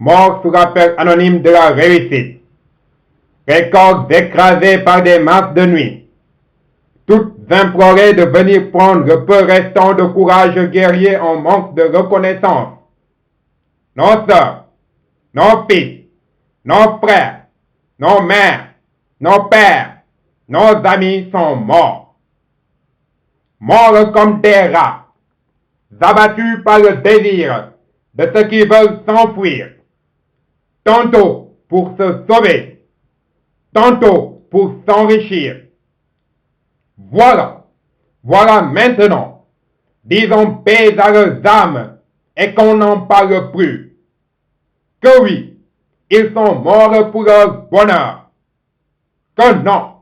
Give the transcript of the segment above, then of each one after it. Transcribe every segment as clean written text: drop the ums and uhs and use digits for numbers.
mort sous l'appel anonyme de la réussite, les corps écrasés par des masses de nuit, toutes implorées de venir prendre le peu restant de courage guerrier en manque de reconnaissance. Nos sœurs, nos fils, nos frères, nos mères, nos pères, nos amis sont morts. Morts comme des rats, abattus par le désir de ceux qui veulent s'enfuir, tantôt pour se sauver, tantôt pour s'enrichir. Voilà maintenant, disons paix à leurs âmes et qu'on n'en parle plus. Que oui, ils sont morts pour leur bonheur. Que non,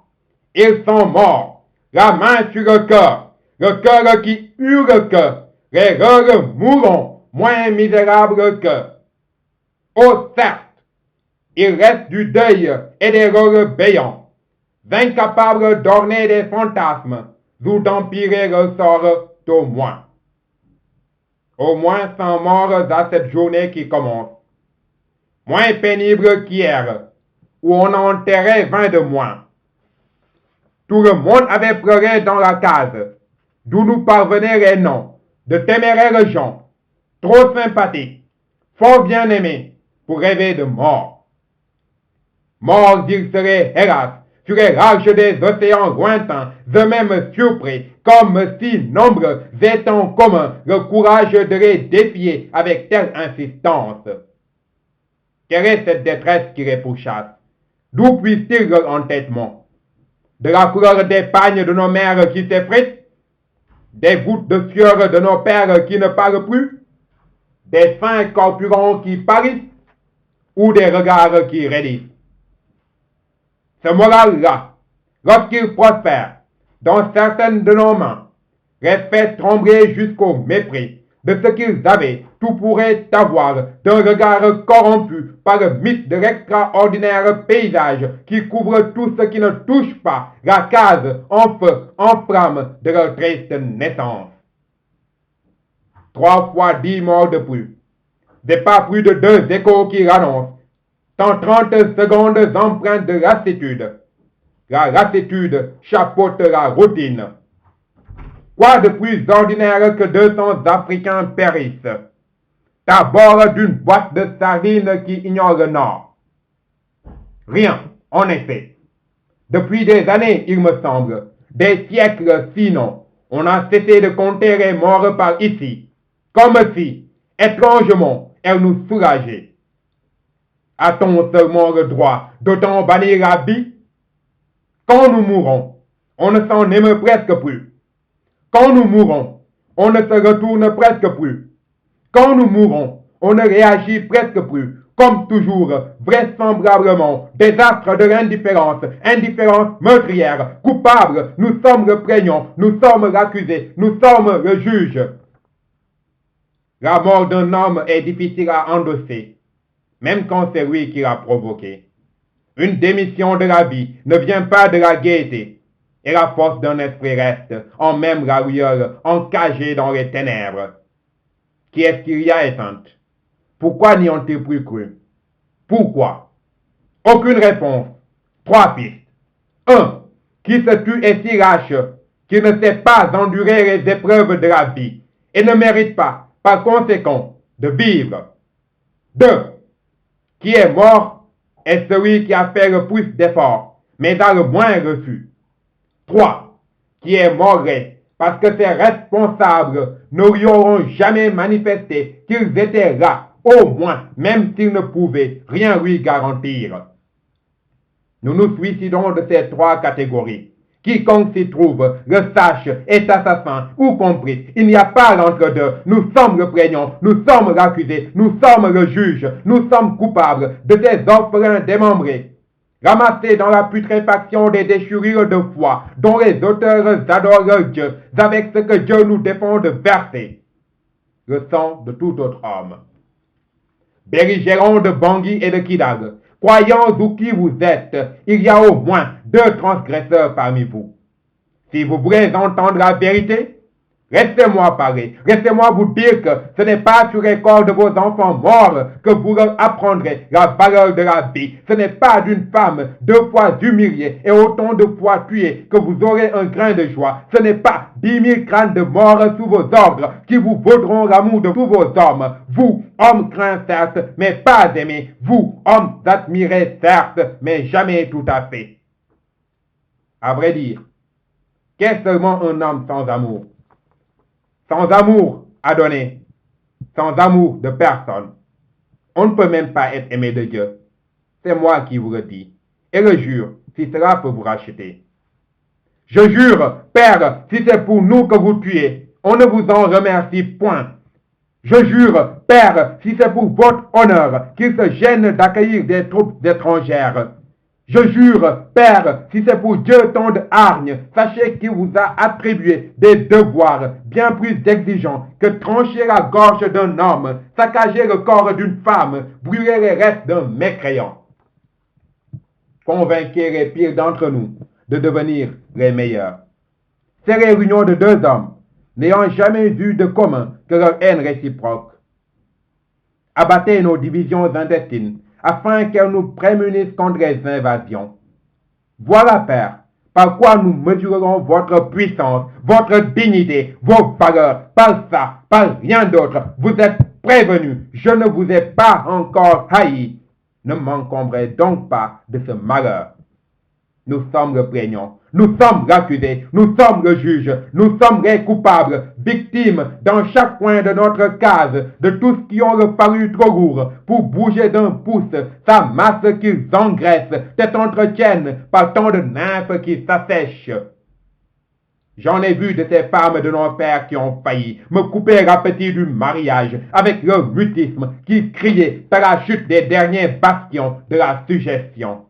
ils sont morts, la main sur le cœur qui hurle que les leurs mourront moins misérables que. Oh certes, il reste du deuil et des rôles béants, incapables d'orner des fantasmes ou d'empirer le sort au moins. Au moins 100 morts à cette journée qui commence, moins pénible qu'hier, où on enterrait 20 de moins. Tout le monde avait pleuré dans la case, d'où nous parvenaient les noms de téméraires gens, trop sympathiques, fort bien aimés, pour rêver de mort. Morts ils seraient, hélas, sur les larges des océans lointains, eux-mêmes surpris, comme si nombreux aient en commun le courage de les défier avec telle insistance. Quelle est cette détresse qui les pourchasse? D'où puisse-t-il leur entêtement? De la couleur des pagnes de nos mères qui s'effritent? Des gouttes de sueur de nos pères qui ne parlent plus? Des seins corpulents qui pâlissent? Ou des regards qui raidissent? Ce moral-là, lorsqu'il prospère, dans certaines de nos mains, les fait trembler jusqu'au mépris de ce qu'ils avaient, tout pourrait avoir d'un regard corrompu par le mythe de l'extraordinaire paysage qui couvre tout ce qui ne touche pas la case en feu, en flamme de leur triste naissance. 3 fois 10 morts de plus, et pas plus de 2 échos qui l'annoncent, 130 secondes empreintes de lassitude. La lassitude chapeaute la routine. Quoi de plus ordinaire que 200 Africains périssent, à bord d'une boîte de sardines qui ignore le Nord? Rien, en effet. Depuis des années, il me semble, des siècles sinon, on a cessé de compter les morts par ici, comme si, étrangement, elles nous soulageaient. A-t-on seulement le droit d'autant bannir la vie? Quand nous mourons, on ne s'en aime presque plus. Quand nous mourons, on ne se retourne presque plus. Quand nous mourons, on ne réagit presque plus. Comme toujours, vraisemblablement, désastre de l'indifférence, indifférence meurtrière, coupable, nous sommes le prégnant, nous sommes l'accusé, nous sommes le juge. La mort d'un homme est difficile à endosser, même quand c'est lui qui l'a provoqué. Une démission de la vie ne vient pas de la gaieté, et la force d'un esprit reste, en même la lueur, encagée dans les ténèbres. Qui est-ce qui y a éteinte? Pourquoi n'y ont-ils plus cru? Pourquoi? Aucune réponse. 3 pistes. 1. Qui se tue est si lâche qu'il ne sait pas endurer les épreuves de la vie et ne mérite pas, par conséquent, de vivre. 2. Qui est mort est celui qui a fait le plus d'efforts, mais a le moins reçu. 3. Qui est mort parce que ses responsables ne lui auront jamais manifesté qu'ils étaient là, au moins, même s'ils ne pouvaient rien lui garantir. Nous nous suicidons de ces 3 catégories. Quiconque s'y trouve, le sache, est assassin ou complice. Il n'y a pas l'entre-deux. Nous sommes le prégnant, nous sommes l'accusé, nous sommes le juge, nous sommes coupables de ces orphelins démembrés, ramassés dans la putréfaction des déchirures de foi, dont les auteurs adorent leur Dieu, avec ce que Dieu nous défend de verser, le sang de tout autre homme. Belligérants de Bangui et de Kidal, croyants ou qui vous êtes, il y a au moins 2 transgresseurs parmi vous. Si vous voulez entendre la vérité Laissez-moi parler. Laissez-moi vous dire que ce n'est pas sur les corps de vos enfants morts que vous leur apprendrez la valeur de la vie. Ce n'est pas d'une femme 2 fois humiliée et autant de fois tuée que vous aurez un grain de joie. Ce n'est pas 10 000 crânes de mort sous vos ordres qui vous vaudront l'amour de tous vos hommes. Vous, hommes craints certes, mais pas aimés. Vous, hommes admirés certes, mais jamais tout à fait. À vrai dire, qu'est seulement un homme sans amour? Sans amour à donner, sans amour de personne, on ne peut même pas être aimé de Dieu. C'est moi qui vous le dis, et le jure, si cela peut vous racheter. Je jure, Père, si c'est pour nous que vous tuez, on ne vous en remercie point. Je jure, Père, si c'est pour votre honneur qu'il se gêne d'accueillir des troupes étrangères. Je jure, Père, si c'est pour Dieu tant de hargne, sachez qu'il vous a attribué des devoirs bien plus exigeants que trancher la gorge d'un homme, saccager le corps d'une femme, brûler les restes d'un mécréant. Convainquez les pires d'entre nous de devenir les meilleurs. C'est les réunions de 2 hommes, n'ayant jamais vu de commun que leur haine réciproque. Abattez nos divisions intestines, afin qu'elles nous prémunissent contre les invasions. Voilà, Père, par quoi nous mesurerons votre puissance, votre dignité, vos valeurs, par ça, par rien d'autre. Vous êtes prévenus, je ne vous ai pas encore haï. Ne m'encombrez donc pas de ce malheur. Nous sommes le plaignant, nous sommes l'accusé, nous sommes le juge, nous sommes les coupables, victimes dans chaque coin de notre case de tous qui ont le palu trop lourd pour bouger d'un pouce sa masse qu'ils engraissent, tête entretiennent par tant de nymphes qui s'assèchent. J'en ai vu de ces femmes de nos pères qui ont failli me couper l'appétit du mariage avec leur mutisme qui criait à la chute des derniers bastions de la suggestion.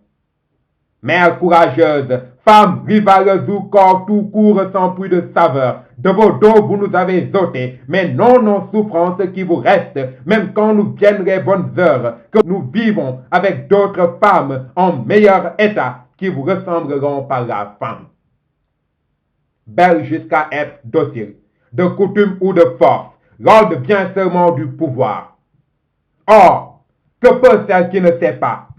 Mères courageuses, femmes rivales ou corps tout court sans plus de saveur, de vos dos vous nous avez ôté, mais non nos souffrances qui vous restent, même quand nous viennent les bonnes heures, que nous vivons avec d'autres femmes en meilleur état qui vous ressembleront par la fin. Belle jusqu'à être docile, de coutume ou de force, l'ordre vient seulement du pouvoir. Or, que peut celle qui ne sait pas,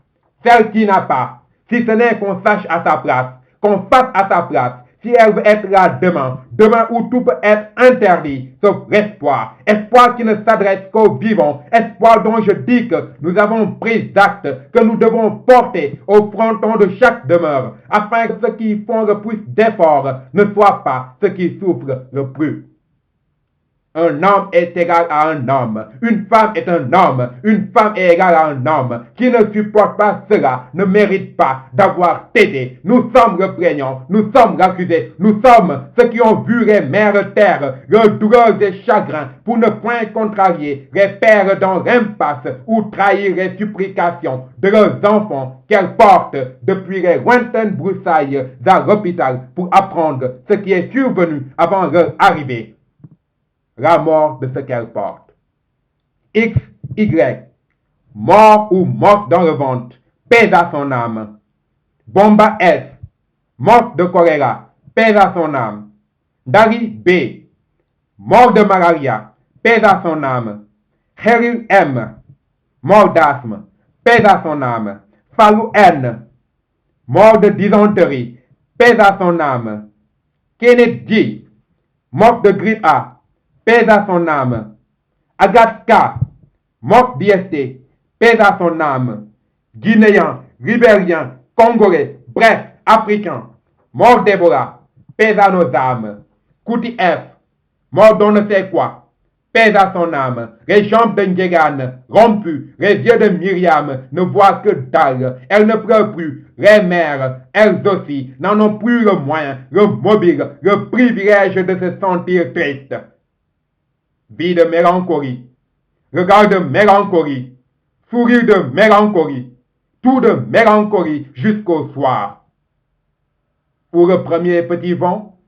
celle qui n'a pas, si ce n'est qu'on sache à sa place, qu'on fasse à sa place, si elle veut être là demain, demain où tout peut être interdit, sauf l'espoir, espoir qui ne s'adresse qu'aux vivants, espoir dont je dis que nous avons pris acte, que nous devons porter au fronton de chaque demeure, afin que ceux qui font le plus d'efforts ne soient pas ceux qui souffrent le plus. Un homme est égal à un homme. Une femme est un homme. Une femme est égale à un homme. Qui ne supporte pas cela ne mérite pas d'avoir tété. Nous sommes le plaignant. Nous sommes l'accusé. Nous sommes ceux qui ont vu les mères taire leurs douleurs et chagrins pour ne point contrarier les pères dans l'impasse ou trahir les supplications de leurs enfants qu'elles portent depuis les lointaines broussailles à l'hôpital pour apprendre ce qui est survenu avant leur arrivée. La mort de ce qu'elle porte. X, Y, mort ou morte dans le ventre, pèse à son âme. Bomba S, morte de choléra, pèse à son âme. Dari B, mort de malaria, pèse à son âme. Cheryl M, mort d'asthme, pèse à son âme. Falou N, mort de dysenterie, pèse à son âme. Kenneth G, mort de grippe A, pèse à son âme. Agathe K, morte d'IST, pèse à son âme. Guinéen, Libérien, Congolais, bref, Africain, mort d'Ebola, pèse à nos âmes. Kouti F, mort d'on ne sait quoi, pèse à son âme. Les jambes de Ndjegan, rompues, les yeux de Myriam ne voient que dalle, elles ne pleurent plus. Les mères, elles aussi, n'en ont plus le moyen, le mobile, le privilège de se sentir tristes. Vie de mélancolie, regard de mélancolie, sourire de mélancolie, tout de mélancolie jusqu'au soir. Pour le premier petit vent,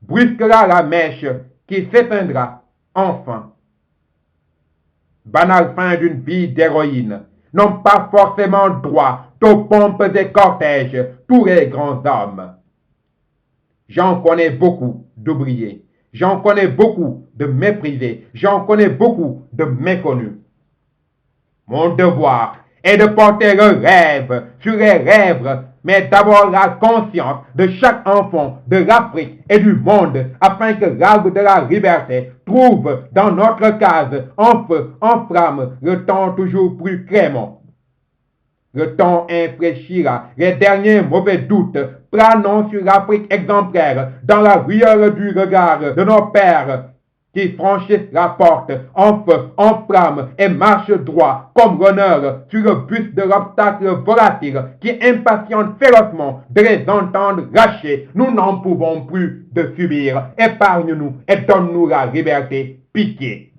brusquera la mèche qui s'éteindra enfin. Banale fin d'une vie d'héroïne, n'ont pas forcément droit aux pompes et cortèges tous les grands hommes. J'en connais beaucoup d'oubliés J'en connais beaucoup de méprisés. J'en connais beaucoup de méconnus. Mon devoir est de porter le rêve sur les lèvres, mais d'abord la conscience de chaque enfant de l'Afrique et du monde, afin que l'arbre de la liberté trouve dans notre case, en feu, en flamme, le temps toujours plus clément. Le temps infléchira les derniers mauvais doutes planant sur l'Afrique exemplaire dans la lueur du regard de nos pères qui franchissent la porte en feu, en flamme et marchent droit comme l'honneur sur le buste de l'obstacle volatile qui impatiente férocement de les entendre lâcher. Nous n'en pouvons plus de subir. Épargne-nous et donne-nous la liberté. Pitié.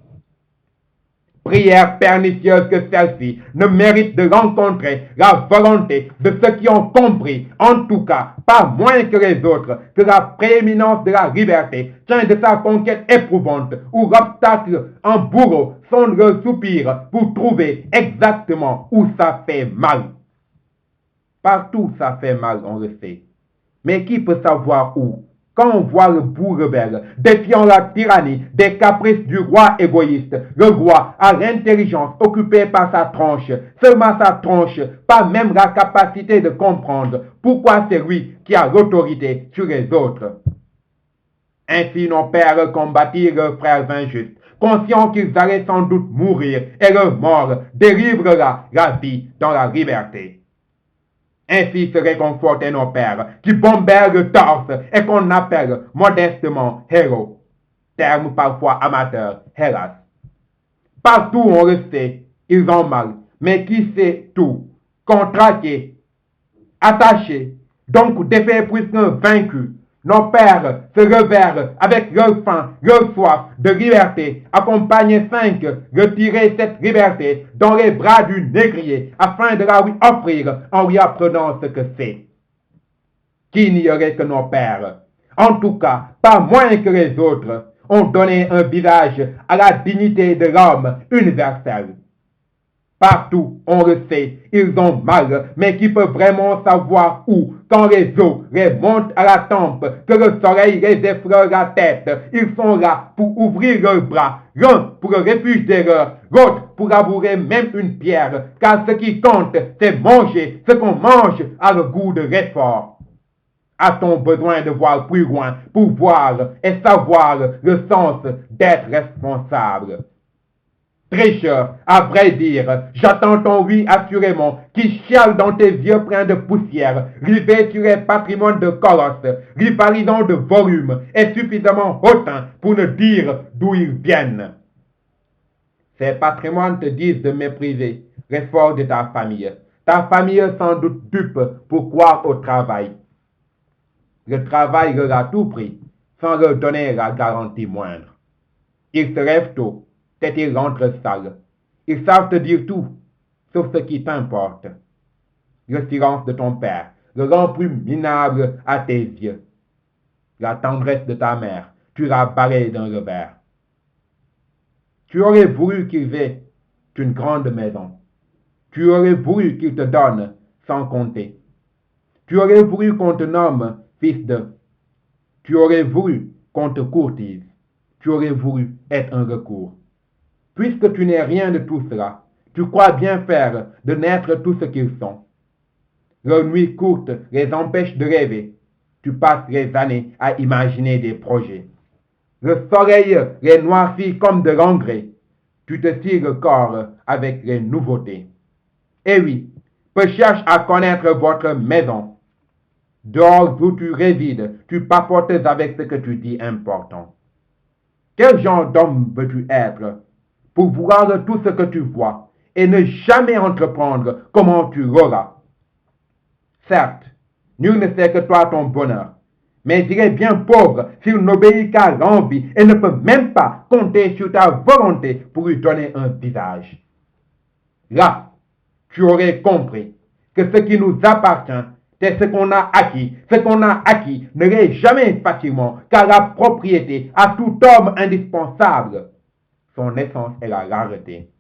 Prière pernicieuse que celle-ci ne mérite de rencontrer la volonté de ceux qui ont compris, en tout cas pas moins que les autres, que la prééminence de la liberté tient de sa conquête éprouvante, où l'obstacle en bourreau sonde le soupir pour trouver exactement où ça fait mal. Partout ça fait mal, on le sait. Mais qui peut savoir où? Quand on voit le bourg rebelle, défiant la tyrannie des caprices du roi égoïste, le roi a l'intelligence occupée par sa tronche, seulement sa tronche, pas même la capacité de comprendre pourquoi c'est lui qui a l'autorité sur les autres. Ainsi nos pères combattirent leurs frères injustes, conscients qu'ils allaient sans doute mourir, et leur mort délivrera la vie dans la liberté. Ainsi se réconfortaient nos pères, qui bombèrent le torse et qu'on appelle modestement héros. Terme parfois amateur, hélas. Partout on le sait, ils ont mal, mais qui sait tout? Contraqués, attachés, donc défaits puisqu'un vaincu. Nos pères se levèrent avec leur faim, leur soif de liberté, accompagnés 5, retirer cette liberté dans les bras du négrier, afin de la lui offrir en lui apprenant ce que c'est. Qui ignorait que nos pères, en tout cas pas moins que les autres, ont donné un visage à la dignité de l'homme universel. Partout, on le sait, ils ont mal, mais qui peut vraiment savoir où, quand les eaux les montent à la tempe, que le soleil les effleure la tête, ils sont là pour ouvrir leurs bras, l'un pour le refuge des leurs, l'autre pour labourer même une pierre, car ce qui compte, c'est manger, ce qu'on mange a le goût de l'effort. A-t-on besoin de voir plus loin pour voir et savoir le sens d'être responsable? Tricheur, à vrai dire, j'attends ton oui assurément, qui chiale dans tes yeux pleins de poussière, rivé sur les patrimoines de Colosse, rivalisant de volume, et suffisamment hautain pour ne dire d'où ils viennent. Ces patrimoines te disent de mépriser l'effort de ta famille sans doute dupe pour croire au travail. Le travail leur a tout pris, sans leur donner la garantie moindre. Ils se lèvent tôt, ils rentrent sales. Ils savent te dire tout, sauf ce qui t'importe. Le silence de ton père le rend plus minable à tes yeux. La tendresse de ta mère, tu l'as balayée d'un revers. Tu aurais voulu qu'ils aient une grande maison. Tu aurais voulu qu'ils te donnent sans compter. Tu aurais voulu qu'on te nomme fils de. Tu aurais voulu qu'on te courtise. Tu aurais voulu être un recours. Puisque tu n'es rien de tout cela, tu crois bien faire de naître tout ce qu'ils sont. Leurs nuits courtes les empêchent de rêver. Tu passes les années à imaginer des projets. Le soleil les noircit comme de l'engrais. Tu te tires le corps avec les nouveautés. Et oui, peu cherche à connaître votre maison. Dehors où tu résides, tu papotes avec ce que tu dis important. Quel genre d'homme veux-tu être pour voir tout ce que tu vois et ne jamais entreprendre comment tu l'auras? Certes, nul ne sait que toi ton bonheur, mais il est bien pauvre s'il n'obéit qu'à l'envie et ne peut même pas compter sur ta volonté pour lui donner un visage. Là, tu aurais compris que ce qui nous appartient, c'est ce qu'on a acquis. Ce qu'on a acquis ne l'est jamais facilement, car la propriété à tout homme indispensable, son essence est la rareté.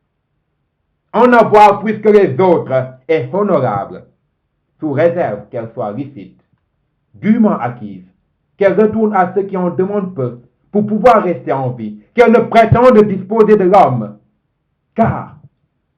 En avoir plus que les autres est honorable, sous réserve qu'elle soit licite, dûment acquise, qu'elle retourne à ceux qui en demandent peu, pour pouvoir rester en vie, qu'elle ne prétende disposer de l'homme. Car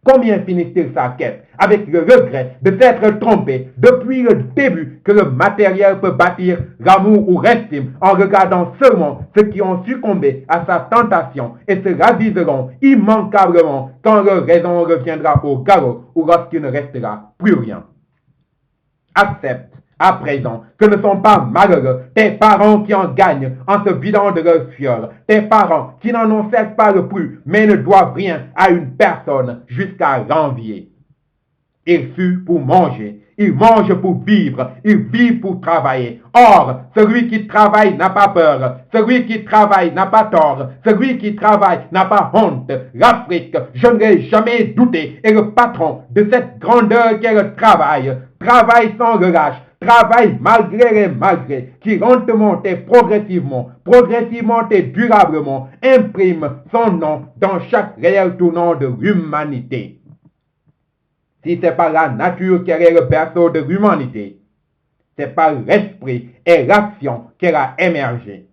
combien finit-il sa quête avec le regret de s'être trompé depuis le début que le matériel peut bâtir l'amour ou l'estime en regardant seulement ceux qui ont succombé à sa tentation et se raviseront immanquablement quand leur raison reviendra au galop ou lorsqu'il ne restera plus rien. Accepte à présent que ne sont pas malheureux tes parents qui en gagnent en se vidant de leur fiole, tes parents qui n'en ont certes pas le plus, mais ne doivent rien à une personne jusqu'à l'envier. Ils suent pour manger, ils mangent pour vivre, ils vivent pour travailler. Or, celui qui travaille n'a pas peur, celui qui travaille n'a pas tort, celui qui travaille n'a pas honte. L'Afrique, je ne l'ai jamais douté, est le patron de cette grandeur qu'est le travail. Travaille sans relâche, travaille malgré les malgrés, qui lentement et progressivement et durablement imprime son nom dans chaque réel tournant de l'humanité. Si c'est par la nature qu'elle est le berceau de l'humanité, c'est par l'esprit et l'action qu'elle a émergé.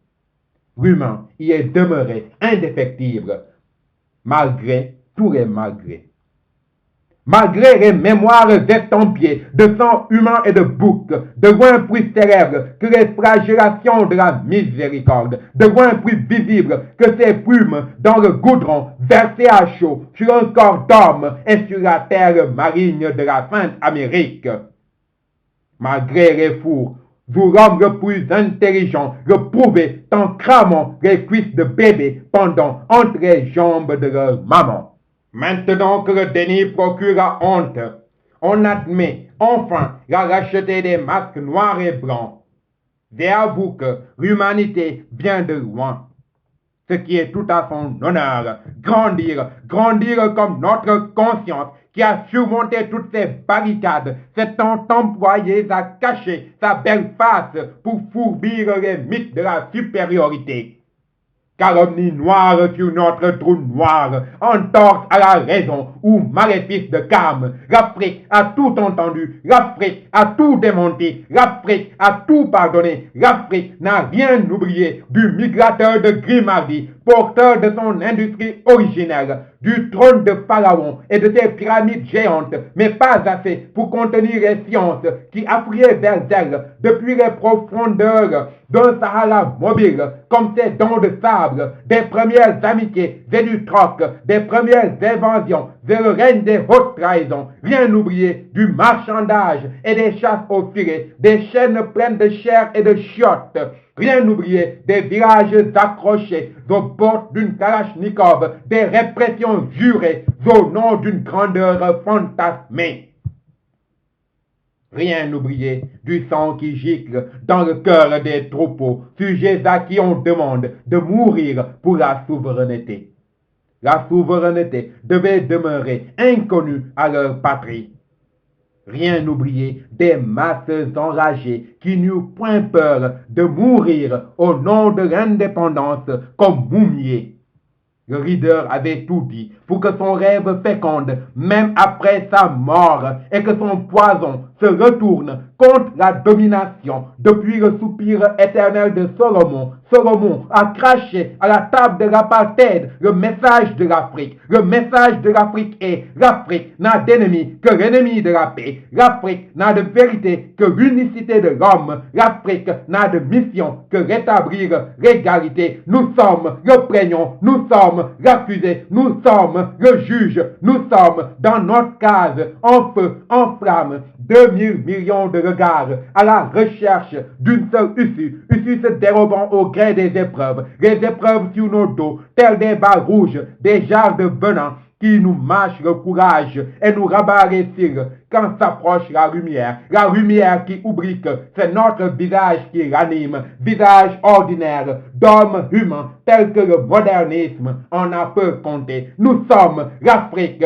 L'humain y est demeuré indéfectible, malgré tous les malgrés. Malgré les mémoires estampillées de sang humain et de bouc, de loin plus célèbres que les flagellations de la miséricorde, de loin plus visibles que ces plumes dans le goudron versées à chaud sur un corps d'homme et sur la terre marine de la Sainte Amérique. Malgré les fours où l'homme le plus intelligent le prouvait en cramant les cuisses de bébé pendant entre les jambes de leur maman. Maintenant que le déni procure la honte, on admet enfin la lâcheté des masques noirs et blancs. C'est à vous que l'humanité vient de loin. Ce qui est tout à son honneur, grandir comme notre conscience qui a surmonté toutes ces barricades, s'étant employée à cacher sa belle face pour fourbir les mythes de la supériorité. Calomnie noire sur notre trou noir, entorse à la raison ou maléfice de Cam. L'Afrique a tout entendu, l'Afrique a tout démenti, l'Afrique a tout pardonné, l'Afrique n'a rien oublié du migrateur de Grimaldi, porteur de son industrie originelle, du trône de Pharaon et de ses pyramides géantes, mais pas assez pour contenir les sciences qui affluaient vers elle depuis les profondeurs d'un Sahara mobile, comme ces dons de sable, des premières amitiés et du troc, des premières inventions et le règne des hautes trahisons, rien oublié du marchandage et des chasses au filet, des chaînes pleines de chair et de chiottes, rien oublié des villages accrochés aux portes d'une Kalachnikov, des répressions jurées au nom d'une grandeur fantasmée. Rien oublié du sang qui gicle dans le cœur des troupeaux, sujets à qui on demande de mourir pour la souveraineté. La souveraineté devait demeurer inconnue à leur patrie. Rien oublié des masses enragées qui n'eurent point peur de mourir au nom de l'indépendance comme moumiés. Le leader avait tout dit pour que son rêve féconde, même après sa mort, et que son poison se retourne contre la domination. Depuis le soupir éternel de Solomon, Solomon a craché à la table de l'apartheid le message de l'Afrique. Le message de l'Afrique est: l'Afrique n'a d'ennemi que l'ennemi de la paix. L'Afrique n'a de vérité que l'unicité de l'homme. L'Afrique n'a de mission que rétablir l'égalité. Nous sommes le prénom, nous sommes l'accusé, nous sommes le juge, nous sommes dans notre case, en feu, en flamme, 2000 millions de regards à la recherche d'une seule issue se dérobant au gré des épreuves, les épreuves sur nos dos, telles des barres rouges, des jarres de venin qui nous mâchent le courage et nous rabat les cils quand s'approche la lumière qui oublie que c'est notre visage qui l'anime, visage ordinaire d'homme humain tel que le modernisme en a peu compté. Nous sommes l'Afrique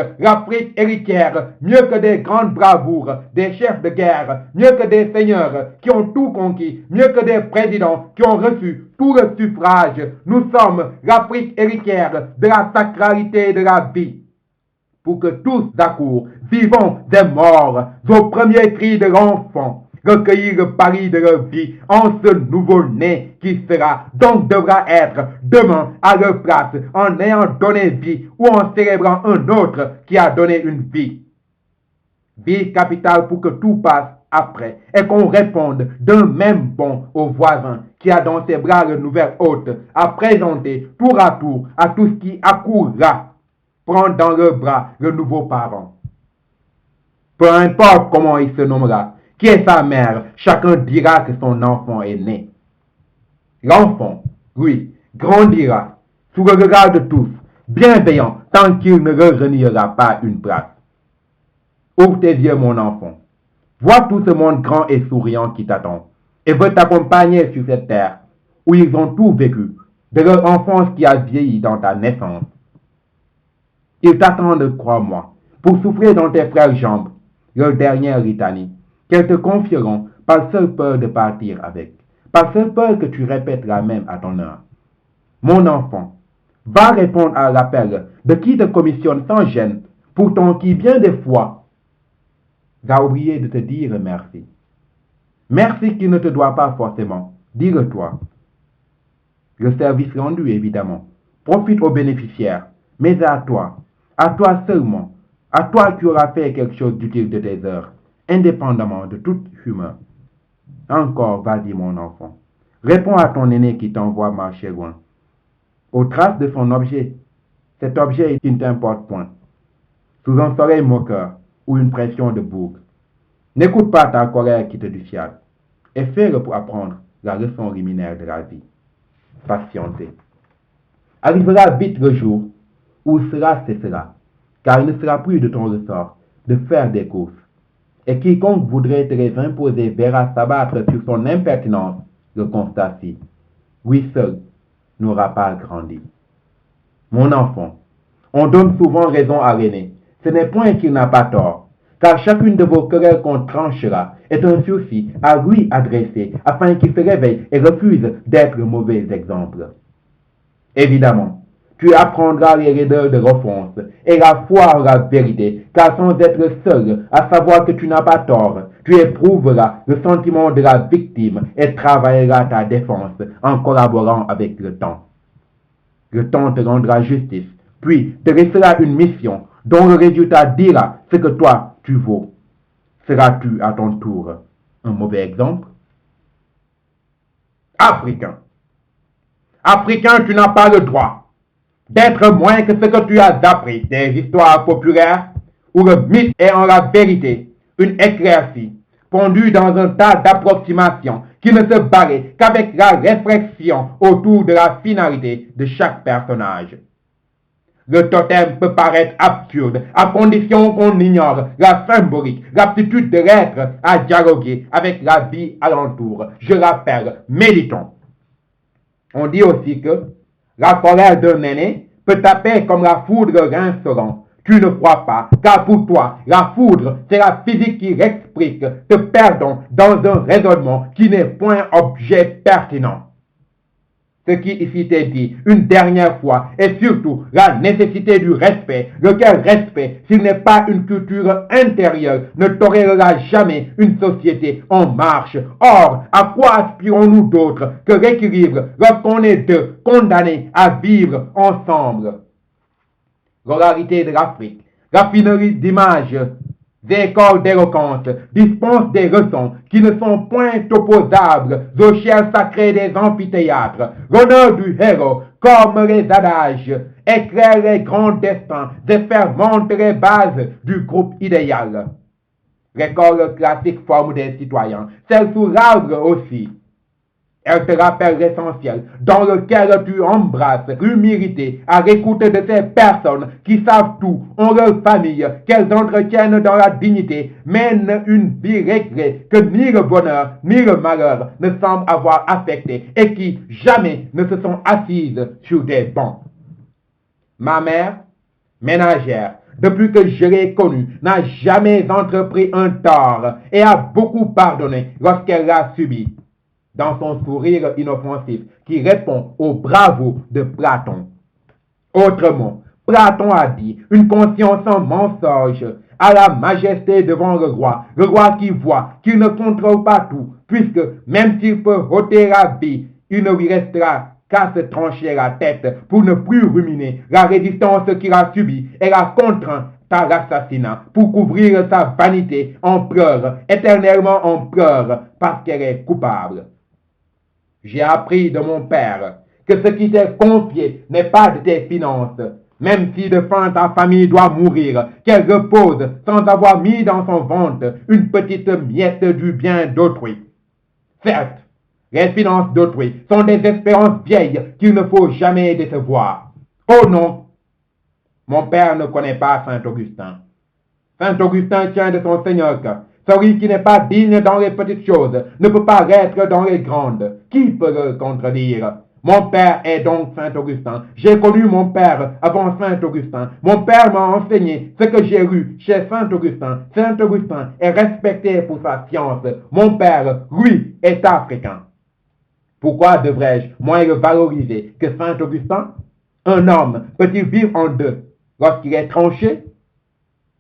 héritière, mieux que des grandes bravoures, des chefs de guerre, mieux que des seigneurs qui ont tout conquis, mieux que des présidents qui ont reçu tout le suffrage. Nous sommes l'Afrique héritière de la sacralité de la vie. Pour que tous d'accord vivons des morts au premier cri de l'enfant, recueillir le pari de leur vie en ce nouveau-né qui sera, donc devra être, demain à leur place, en ayant donné vie ou en célébrant un autre qui a donné une vie. Vie capitale pour que tout passe après et qu'on réponde d'un même bond au voisin qui a dans ses bras le nouvel hôte à présenter tour à tour à tout ce qui accourra, prendre dans leurs bras le nouveau parent. Peu importe comment il se nommera, qui est sa mère, chacun dira que son enfant est né. L'enfant, lui, grandira sous le regard de tous, bienveillant tant qu'il ne leur reniera pas une place. Ouvre tes yeux, mon enfant. Vois tout ce monde grand et souriant qui t'attend et veut t'accompagner sur cette terre où ils ont tout vécu, de leur enfance qui a vieilli dans ta naissance. Ils t'attendent, crois-moi, pour souffler dans tes frères jambes leur dernière litanie, qu'elles te confieront par seule peur de partir avec, par seule peur que tu répéteras même à ton heure. Mon enfant, va répondre à l'appel de qui te commissionne sans gêne, pourtant qui bien des fois a oublié de te dire merci. Merci qui ne te doit pas forcément, dis-le-toi. Le service rendu, évidemment, profite aux bénéficiaires, mais à toi seulement, à toi qui auras fait quelque chose d'utile de tes heures, indépendamment de toute humeur. Encore, vas-y mon enfant, réponds à ton aîné qui t'envoie marcher loin, aux traces de son objet, cet objet qui ne t'importe point, sous un soleil moqueur ou une pression de boucle. N'écoute pas ta colère qui te dissuade, et fais-le pour apprendre la leçon liminaire de la vie. Patienter. Arrivera vite le jour où cela cessera, car il ne sera plus de ton ressort de faire des courses. Et quiconque voudrait te les imposer verra s'abattre sur son impertinence le constat-ci. Lui seul n'aura pas grandi. Mon enfant, on donne souvent raison à l'aîné. Ce n'est point qu'il n'a pas tort, car chacune de vos querelles qu'on tranchera est un souci à lui adresser afin qu'il se réveille et refuse d'être le mauvais exemple. Évidemment, tu apprendras les raideurs de l'offense et la foi en la vérité, car sans être seul à savoir que tu n'as pas tort, tu éprouveras le sentiment de la victime et travailleras ta défense en collaborant avec le temps. Le temps te rendra justice, puis te laissera une mission dont le résultat dira ce que toi tu vaux. Seras-tu à ton tour un mauvais exemple? Africain. Africain, tu n'as pas le droit d'être moins que ce que tu as appris des histoires populaires où le mythe est en la vérité une éclaircie pondue dans un tas d'approximations qui ne se barrait qu'avec la réflexion autour de la finalité de chaque personnage. Le totem peut paraître absurde à condition qu'on ignore la symbolique, l'aptitude de l'être à dialoguer avec la vie alentour. Je rappelle, méditons. On dit aussi que la colère d'un aîné peut taper comme la foudre insolente. Tu ne crois pas, car pour toi, la foudre, c'est la physique qui l'explique, te perdons dans un raisonnement qui n'est point objet pertinent. Ce qui ici t'est dit une dernière fois est surtout la nécessité du respect, lequel respect, s'il n'est pas une culture intérieure, ne tolérera jamais une société en marche. Or, à quoi aspirons-nous d'autre que l'équilibre lorsqu'on est deux condamnés à vivre ensemble? L'oralité de l'Afrique, raffinerie d'images, des écoles d'éloquence dispensent des leçons qui ne sont point opposables aux chairs sacrées des amphithéâtres. L'honneur du héros, comme les adages, éclaire les grands destins et fermente les bases du groupe idéal. L'école classique forme des citoyens, celle sous l'arbre aussi. Elle te rappelle l'essentiel, dans lequel tu embrasses l'humilité à l'écoute de ces personnes qui savent tout, ont leur famille, qu'elles entretiennent dans la dignité, mènent une vie réglée que ni le bonheur ni le malheur ne semblent avoir affecté et qui jamais ne se sont assises sur des bancs. Ma mère, ménagère, depuis que je l'ai connue, n'a jamais entrepris un tort et a beaucoup pardonné lorsqu'elle l'a subi. Dans son sourire inoffensif qui répond au bravo de Platon. Autrement, Platon a dit, une conscience sans mensonge à la majesté devant le roi qui voit, qu'il ne contrôle pas tout, puisque même s'il peut ôter la vie, il ne lui restera qu'à se trancher la tête pour ne plus ruminer la résistance qu'il a subie et la contraint à l'assassinat pour couvrir sa vanité en pleurs, éternellement en pleurs, parce qu'elle est coupable. J'ai appris de mon père que ce qui t'est confié n'est pas de tes finances, même si de faim ta famille doit mourir, qu'elle repose sans avoir mis dans son ventre une petite miette du bien d'autrui. Certes, les finances d'autrui sont des espérances vieilles qu'il ne faut jamais décevoir. Oh non, mon père ne connaît pas Saint Augustin. Saint Augustin tient de son Seigneur que celui qui n'est pas digne dans les petites choses ne peut pas être dans les grandes. Qui peut le contredire? Mon père est donc Saint Augustin. J'ai connu mon père avant Saint Augustin. Mon père m'a enseigné ce que j'ai lu chez Saint Augustin. Saint Augustin est respecté pour sa science. Mon père, lui, est africain. Pourquoi devrais-je moins le valoriser que Saint Augustin? Un homme peut-il vivre en deux lorsqu'il est tranché?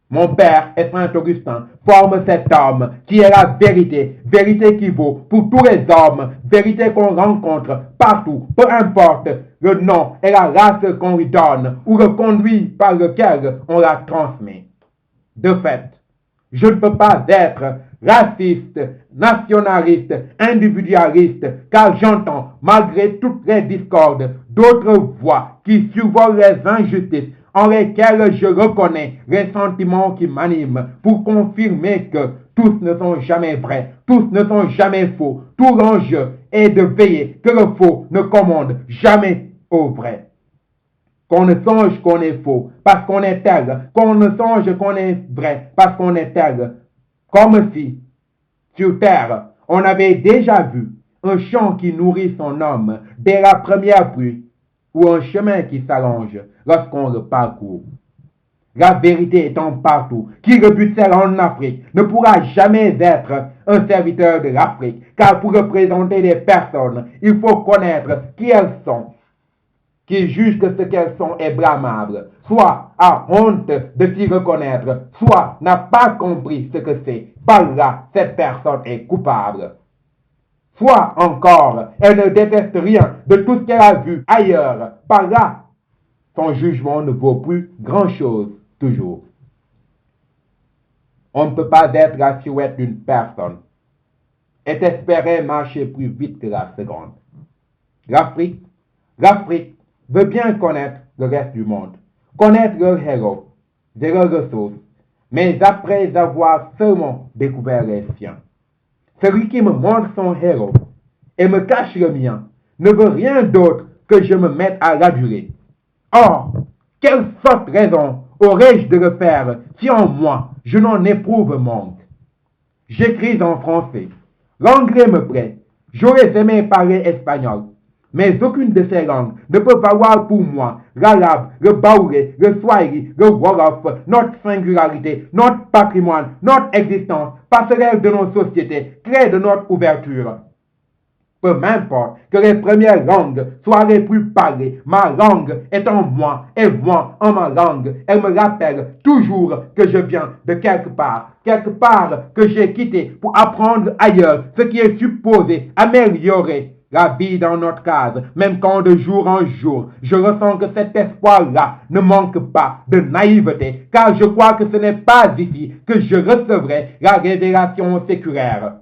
Mon père et Saint Augustin forment cet homme qui est la vérité, vérité qui vaut pour tous les hommes, vérité qu'on rencontre partout, peu importe le nom et la race qu'on lui donne ou le conduit par lequel on la transmet. De fait, je ne peux pas être raciste, nationaliste, individualiste, car j'entends, malgré toutes les discordes, d'autres voix qui survolent les injustices en lesquelles je reconnais les sentiments qui m'animent pour confirmer que tous ne sont jamais vrais, tous ne sont jamais faux. Tout l'enjeu est de veiller que le faux ne commande jamais au vrai. Qu'on ne songe qu'on est faux parce qu'on est tel, qu'on ne songe qu'on est vrai parce qu'on est tel. Comme si, sur terre, on avait déjà vu un champ qui nourrit son homme dès la première pluie, ou un chemin qui s'allonge lorsqu'on le parcourt. La vérité étant partout, qui rebute celle en Afrique ne pourra jamais être un serviteur de l'Afrique, car pour représenter des personnes, il faut connaître qui elles sont. Qui juge que ce qu'elles sont est blâmable, soit a honte de s'y reconnaître, soit n'a pas compris ce que c'est. Par là, cette personne est coupable. Soit encore, elle ne déteste rien de tout ce qu'elle a vu ailleurs. Par là, son jugement ne vaut plus grand-chose, toujours. On ne peut pas être la silhouette d'une personne et espérer marcher plus vite que la seconde. L'Afrique veut bien connaître le reste du monde, connaître leurs héros et leurs ressources, mais après avoir seulement découvert les siens. Celui qui me montre son héros et me cache le mien ne veut rien d'autre que je me mette à l'aduler. Or, quelle sorte raison aurais-je de le faire si en moi je n'en éprouve manque? J'écris en français. L'anglais me plaît. J'aurais aimé parler espagnol. Mais aucune de ces langues ne peut valoir pour moi l'arabe, le baoulé, le swahili, le wolof, notre singularité, notre patrimoine, notre existence, passerelle de nos sociétés, clé de notre ouverture. Peu m'importe que les premières langues soient les plus parlées, ma langue est en moi et moi en ma langue. Elle me rappelle toujours que je viens de quelque part que j'ai quitté pour apprendre ailleurs ce qui est supposé améliorer la vie dans notre case, même quand de jour en jour, je ressens que cet espoir-là ne manque pas de naïveté, car je crois que ce n'est pas ici que je recevrai la révélation séculaire.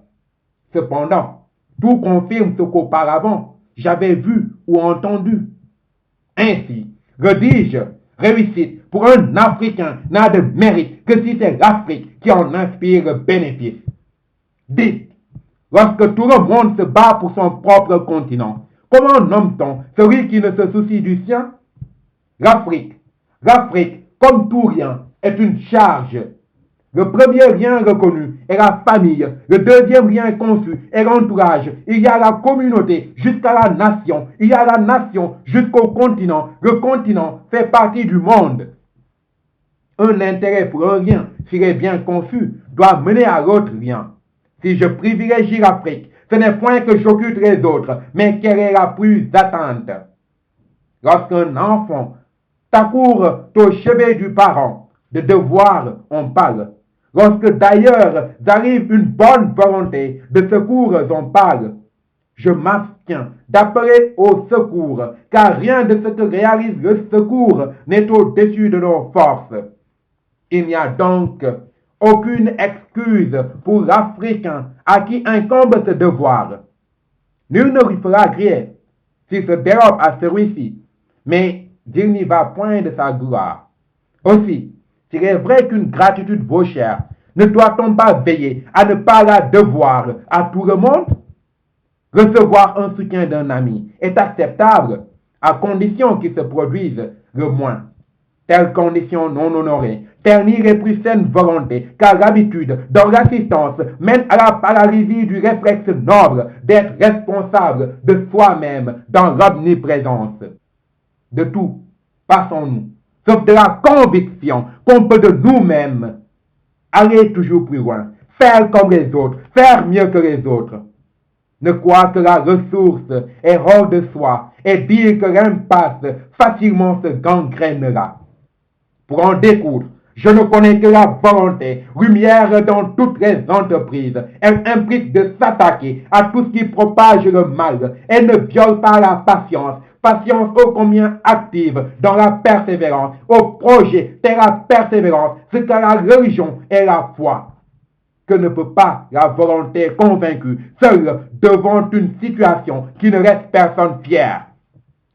Cependant, tout confirme ce qu'auparavant j'avais vu ou entendu. Ainsi, redis-je, réussite pour un Africain n'a de mérite que si c'est l'Afrique qui en inspire le bénéfice. Dites, lorsque tout le monde se bat pour son propre continent, comment nomme-t-on celui qui ne se soucie du sien? L'Afrique, comme tout rien, est une charge. Le premier lien reconnu est la famille. Le deuxième lien conçu est l'entourage. Il y a la communauté jusqu'à la nation. Il y a la nation jusqu'au continent. Le continent fait partie du monde. Un intérêt pour un lien, s'il est bien conçu, doit mener à l'autre lien. Si je privilégie l'Afrique, ce n'est point que j'occulte les autres, mais qu'elle est la plus atteinte. Lorsqu'un enfant t'accourt au chevet du parent, de devoir on parle. Lorsque d'ailleurs arrive une bonne volonté de secours, on parle. Je m'abstiens d'appeler au secours, car rien de ce que réalise le secours n'est au-dessus de nos forces. Il n'y a donc aucune excuse pour l'Africain à qui incombe ce devoir. Nul ne lui fera grief s'il se dérobe à celui-ci, mais il n'y va point de sa gloire. Aussi, s'il est vrai qu'une gratitude vaut cher, ne doit-on pas veiller à ne pas la devoir à tout le monde? Recevoir un soutien d'un ami est acceptable, à condition qu'il se produise le moins. Telle condition non honorée ternit les plus saines volontés, car l'habitude dans l'assistance mène à la paralysie du réflexe noble d'être responsable de soi-même dans l'omniprésence. De tout, passons-nous, sauf de la conviction qu'on peut de nous-mêmes aller toujours plus loin, faire comme les autres, faire mieux que les autres. Ne croire que la ressource est hors de soi et dire que l'impasse facilement se gangrènera. Pour en découdre, je ne connais que la volonté, lumière dans toutes les entreprises. Elle implique de s'attaquer à tout ce qui propage le mal. Elle ne viole pas la patience. Patience ô combien active dans la persévérance. Au projet, c'est la persévérance, ce que la religion est la foi. Que ne peut pas la volonté convaincue, seule devant une situation qui ne laisse personne fier.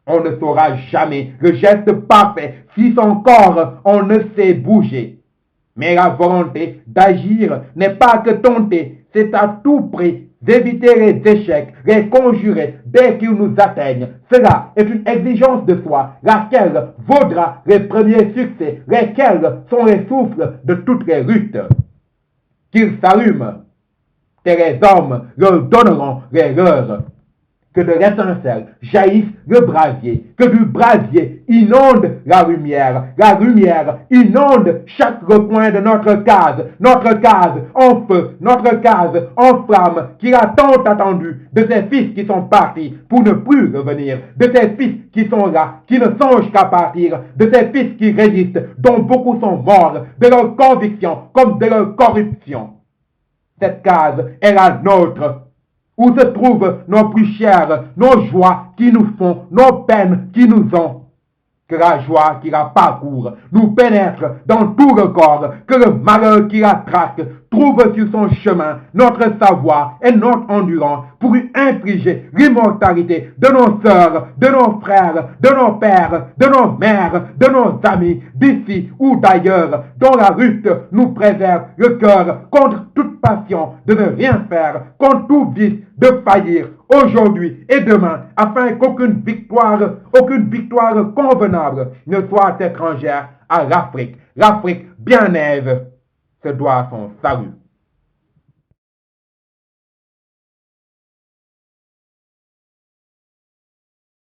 On ne saura jamais le geste parfait si son corps on ne sait bouger. Mais la volonté d'agir n'est pas que tenter, c'est à tout prix d'éviter les échecs, les conjurer dès qu'ils nous atteignent. Cela est une exigence de soi, laquelle vaudra les premiers succès, lesquels sont les souffles de toutes les luttes. Qu'ils s'allument, et les hommes leur donneront les leurs. Que de l'étincelle jaillisse le brasier, que du brasier inonde la lumière inonde chaque recoin de notre case en feu, notre case en flamme, qu'il a tant attendu, de ces fils qui sont partis pour ne plus revenir, de ces fils qui sont là, qui ne songent qu'à partir, de ces fils qui résistent, dont beaucoup sont morts, de leur conviction comme de leur corruption. Cette case est la nôtre, où se trouvent nos plus chers, nos joies qui nous font, nos peines qui nous ont. Que la joie qui la parcourt nous pénètre dans tout le corps, que le malheur qui la traque trouve sur son chemin notre savoir et notre endurance pour lui infliger l'immortalité de nos sœurs, de nos frères, de nos pères, de nos mères, de nos amis, d'ici ou d'ailleurs, dont la lutte nous préserve le cœur contre toute passion de ne rien faire, contre tout vice de faillir aujourd'hui et demain, afin qu'aucune victoire convenable ne soit étrangère à l'Afrique. L'Afrique bien aise se doit à son salut.